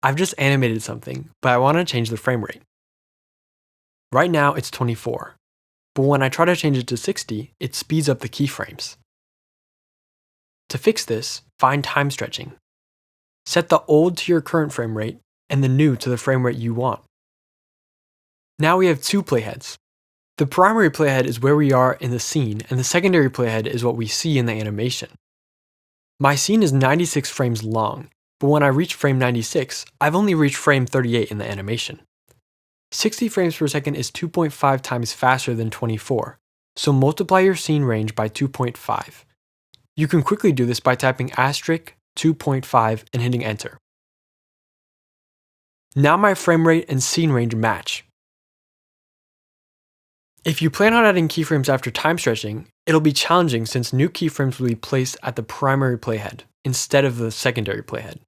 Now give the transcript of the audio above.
I've just animated something, but I want to change the frame rate. Right now it's 24, but when I try to change it to 60, it speeds up the keyframes. To fix this, find time stretching. Set the old to your current frame rate and the new to the frame rate you want. Now we have two playheads. The primary playhead is where we are in the scene, and the secondary playhead is what we see in the animation. My scene is 96 frames long, but when I reach frame 96, I've only reached frame 38 in the animation. 60 frames per second is 2.5 times faster than 24, so multiply your scene range by 2.5. You can quickly do this by typing asterisk 2.5 and hitting enter. Now my frame rate and scene range match. If you plan on adding keyframes after time stretching, it'll be challenging since new keyframes will be placed at the primary playhead instead of the secondary playhead.